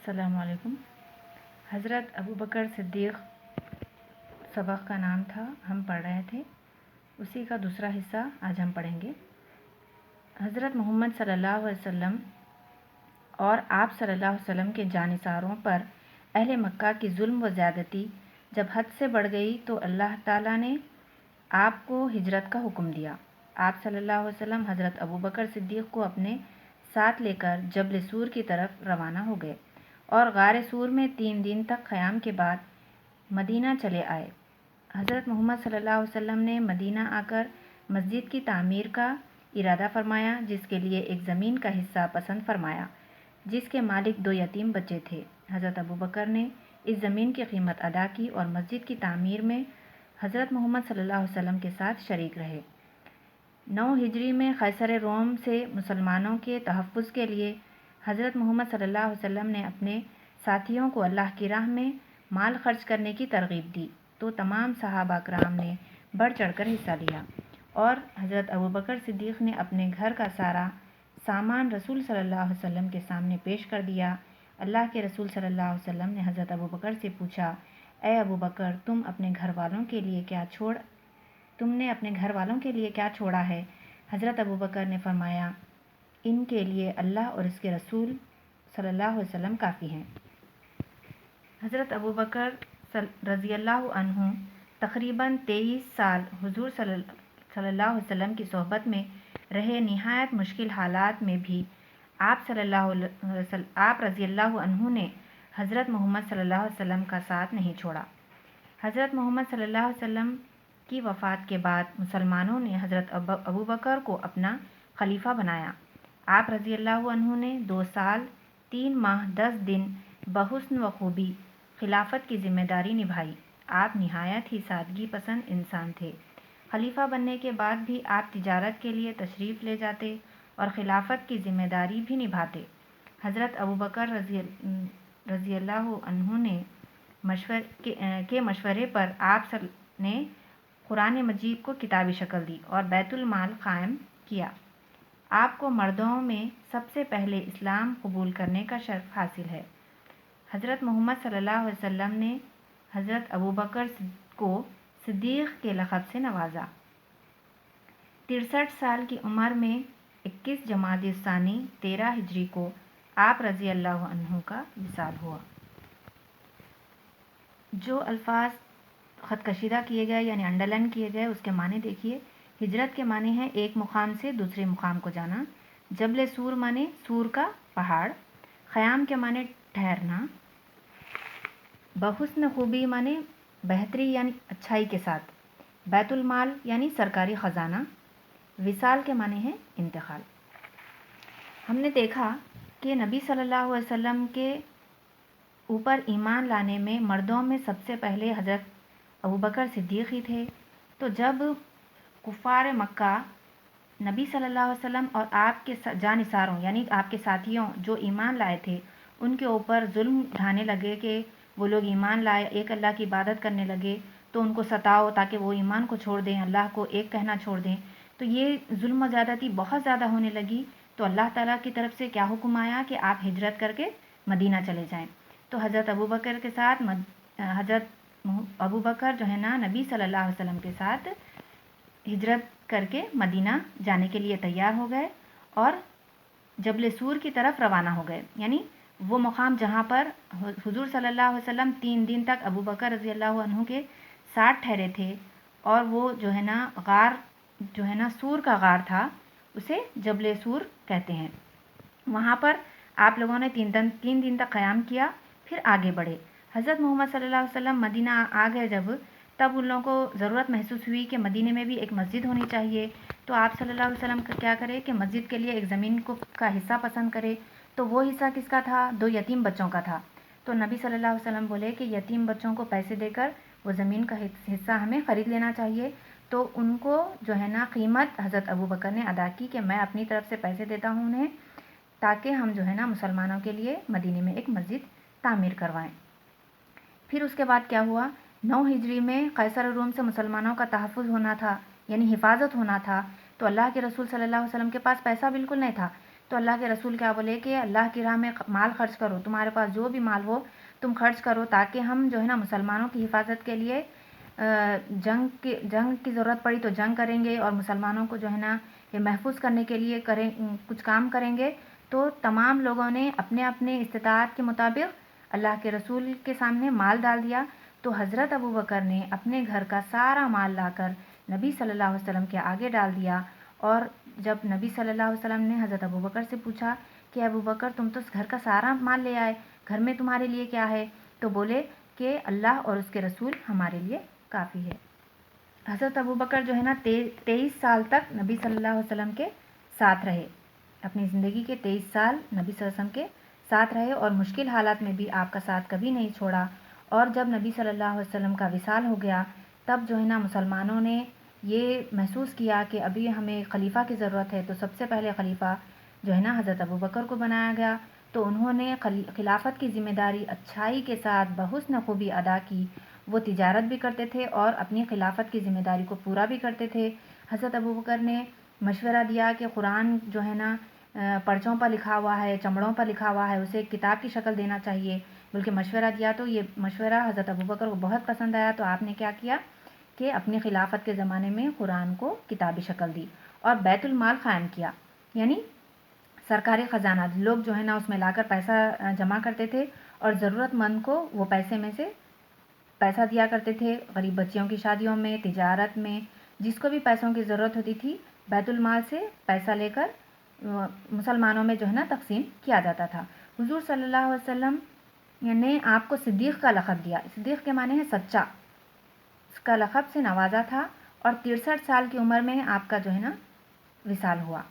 السلام علیکم۔ حضرت ابو بکر صدیق سبق کا نام تھا، ہم پڑھ رہے تھے، اسی کا دوسرا حصہ آج ہم پڑھیں گے۔ حضرت محمد صلی اللہ علیہ وسلم اور آپ صلی اللہ علیہ وسلم کے جانثاروں پر اہل مکہ کی ظلم و زیادتی جب حد سے بڑھ گئی تو اللہ تعالیٰ نے آپ کو ہجرت کا حکم دیا۔ آپ صلی اللہ علیہ وسلم حضرت ابو بکر صدیق کو اپنے ساتھ لے کر جبل سور کی طرف روانہ ہو گئے اور غار سور میں 3 دن تک قیام کے بعد مدینہ چلے آئے۔ حضرت محمد صلی اللہ علیہ وسلم نے مدینہ آ کر مسجد کی تعمیر کا ارادہ فرمایا، جس کے لیے ایک زمین کا حصہ پسند فرمایا جس کے مالک 2 یتیم بچے تھے۔ حضرت ابو بکر نے اس زمین کی قیمت ادا کی اور مسجد کی تعمیر میں حضرت محمد صلی اللہ علیہ وسلم کے ساتھ شریک رہے۔ 9 ہجری میں قیصر روم سے مسلمانوں کے تحفظ کے لیے حضرت محمد صلی اللہ علیہ وسلم نے اپنے ساتھیوں کو اللہ کی راہ میں مال خرچ کرنے کی ترغیب دی تو تمام صحابہ کرام نے بڑھ چڑھ کر حصہ لیا اور حضرت ابو بکر صدیق نے اپنے گھر کا سارا سامان رسول صلی اللہ علیہ وسلم کے سامنے پیش کر دیا۔ اللہ کے رسول صلی اللہ علیہ وسلم نے حضرت ابو بکر سے پوچھا، اے ابو بکر، تم نے اپنے گھر والوں کے لیے کیا چھوڑا ہے؟ حضرت ابو بکر نے فرمایا، ان کے لیے اللہ اور اس کے رسول صلی اللہ علیہ وسلم کافی ہیں۔ حضرت ابو بکر رضی اللہ عنہ تقریباً 23 سال حضور صلی اللہ علیہ وسلم کی صحبت میں رہے۔ نہایت مشکل حالات میں بھی آپ رضی اللہ عنہ نے حضرت محمد صلی اللہ علیہ وسلم کا ساتھ نہیں چھوڑا۔ حضرت محمد صلی اللہ علیہ وسلم کی وفات کے بعد مسلمانوں نے حضرت ابو بکر کو اپنا خلیفہ بنایا۔ آپ رضی اللہ عنہ نے 2 سال 3 ماہ 10 دن بحسن و خوبی خلافت کی ذمہ داری نبھائی۔ آپ نہایت ہی سادگی پسند انسان تھے۔ خلیفہ بننے کے بعد بھی آپ تجارت کے لیے تشریف لے جاتے اور خلافت کی ذمہ داری بھی نبھاتے۔ حضرت ابو بکر رضی اللہ عنہ کے مشورے پر آپ نے قرآن مجید کو کتابی شکل دی اور بیت المال قائم کیا۔ آپ کو مردوں میں سب سے پہلے اسلام قبول کرنے کا شرف حاصل ہے۔ حضرت محمد صلی اللہ علیہ وسلم نے حضرت ابو بکر کو صدیق کے لقب سے نوازا۔ 63 سال کی عمر میں 21 جمادی الثانی 13 ہجری کو آپ رضی اللہ عنہ کا وصال ہوا۔ جو الفاظ خط کشیدہ کیے گئے یعنی انڈرلائن کیے گئے اس کے معنی دیکھیے۔ ہجرت کے معنی ہے ایک مقام سے دوسرے مقام کو جانا۔ جبل سور معنی سور کا پہاڑ۔ قیام کے معنی ٹھہرنا۔ بحسن خوبی معنی بہتری یعنی اچھائی کے ساتھ۔ بیت المال یعنی سرکاری خزانہ۔ وصال کے معنی ہے انتقال۔ ہم نے دیکھا کہ نبی صلی اللہ علیہ وسلم کے اوپر ایمان لانے میں مردوں میں سب سے پہلے حضرت ابو بکر صدیق ہی تھے۔ تو جب کفار مکہ نبی صلی اللہ علیہ وسلم اور آپ کے جانثاروں یعنی آپ کے ساتھیوں جو ایمان لائے تھے ان کے اوپر ظلم ڈھانے لگے کہ وہ لوگ ایمان لائے، ایک اللہ کی عبادت کرنے لگے تو ان کو ستاؤ تاکہ وہ ایمان کو چھوڑ دیں، اللہ کو ایک کہنا چھوڑ دیں، تو یہ ظلم و زیادتی بہت زیادہ ہونے لگی۔ تو اللہ تعالیٰ کی طرف سے کیا حکم آیا کہ آپ ہجرت کر کے مدینہ چلے جائیں۔ تو حضرت ابو بکر کے ساتھ حضرت ابو بکر جو ہے نا نبی صلی اللہ علیہ وسلم کے ساتھ ہجرت کر کے مدینہ جانے کے لیے تیار ہو گئے اور جبل سور کی طرف روانہ ہو گئے، یعنی وہ مقام جہاں پر حضور صلی اللہ علیہ وسلم 3 دن تک ابو بکر رضی اللہ عنہ کے ساتھ ٹھہرے تھے اور وہ جو ہے نا غار جو ہے نا سور کا غار تھا، اسے جبل سور کہتے ہیں۔ وہاں پر آپ لوگوں نے 3 دن تک قیام کیا، پھر آگے بڑھے۔ حضرت محمد صلی اللہ علیہ وسلم مدینہ آ گئے تب ان لوگوں کو ضرورت محسوس ہوئی کہ مدینے میں بھی ایک مسجد ہونی چاہیے، تو آپ صلی اللہ علیہ وسلم کیا کرے کہ مسجد کے لیے ایک زمین کا حصہ پسند کرے۔ تو وہ حصہ کس کا تھا؟ 2 یتیم بچوں کا تھا۔ تو نبی صلی اللہ علیہ وسلم بولے کہ یتیم بچوں کو پیسے دے کر وہ زمین کا حصہ ہمیں خرید لینا چاہیے۔ تو ان کو جو ہے نا قیمت حضرت ابو بکر نے ادا کی کہ میں اپنی طرف سے پیسے دیتا ہوں انہیں تاکہ ہم جو ہے نا مسلمانوں کے لیے مدینے میں ایک مسجد تعمیر کروائیں۔ پھر اس کے بعد کیا ہوا؟ 9 ہجری میں قیصر روم سے مسلمانوں کا تحفظ ہونا تھا یعنی حفاظت ہونا تھا، تو اللہ کے رسول صلی اللہ علیہ وسلم کے پاس پیسہ بالکل نہیں تھا، تو اللہ کے رسول کیا بولے کہ اللہ کی راہ میں مال خرچ کرو، تمہارے پاس جو بھی مال ہو تم خرچ کرو، تاکہ ہم جو ہے نا مسلمانوں کی حفاظت کے لیے جنگ کی ضرورت پڑی تو جنگ کریں گے، اور مسلمانوں کو جو ہے نا یہ محفوظ کرنے کے لیے کچھ کام کریں گے۔ تو تمام لوگوں نے اپنے اپنے استطاعت کے مطابق اللہ کے رسول کے سامنے مال ڈال دیا۔ تو حضرت ابوبکر نے اپنے گھر کا سارا مال لا کر نبی صلی اللہ علیہ وسلم کے آگے ڈال دیا، اور جب نبی صلی اللہ علیہ وسلم نے حضرت ابوبکر سے پوچھا کہ ابوبکر تم تو گھر کا سارا مال لے آئے، گھر میں تمہارے لیے کیا ہے؟ تو بولے کہ اللہ اور اس کے رسول ہمارے لیے کافی ہے۔ حضرت ابوبکر جو ہے نا 23 سال تک نبی صلی اللہ علیہ وسلم کے ساتھ رہے، اپنی زندگی کے 23 سال نبی صلی اللہ علیہ وسلم کے ساتھ رہے، اور مشکل حالات میں بھی آپ کا ساتھ کبھی نہیں چھوڑا۔ اور جب نبی صلی اللہ علیہ وسلم کا وصال ہو گیا، تب جو ہے نا مسلمانوں نے یہ محسوس کیا کہ ابھی ہمیں خلیفہ کی ضرورت ہے، تو سب سے پہلے خلیفہ جو ہے نا حضرت ابوبکر کو بنایا گیا۔ تو انہوں نے خلافت کی ذمہ داری اچھائی کے ساتھ بحسن خوبی ادا کی۔ وہ تجارت بھی کرتے تھے اور اپنی خلافت کی ذمہ داری کو پورا بھی کرتے تھے۔ حضرت ابوبکر نے مشورہ دیا کہ قرآن جو ہے نا پرچوں پر لکھا ہوا ہے، چمڑوں پر لکھا ہوا ہے، اسے ایک کتاب کی شکل دینا چاہیے، بلکہ مشورہ دیا۔ تو یہ مشورہ حضرت ابوبکر کو بہت پسند آیا، تو آپ نے کیا کیا کہ اپنی خلافت کے زمانے میں قرآن کو کتابی شکل دی اور بیت المال قائم کیا، یعنی سرکاری خزانہ لوگ جو ہے نا اس میں لا کر پیسہ جمع کرتے تھے، اور ضرورت مند کو وہ پیسے میں سے پیسہ دیا کرتے تھے، غریب بچیوں کی شادیوں میں، تجارت میں، جس کو بھی پیسوں کی ضرورت ہوتی تھی بیت المال سے پیسہ لے کر مسلمانوں میں جو ہے نا تقسیم کیا جاتا تھا۔ حضور صلی اللہ علیہ وسلم نے آپ کو صدیق کا لقب دیا، صدیق کے معنی ہے سچا، اس کا لقب سے نوازا تھا، اور 63 سال کی عمر میں آپ کا جو ہے نا وصال ہوا۔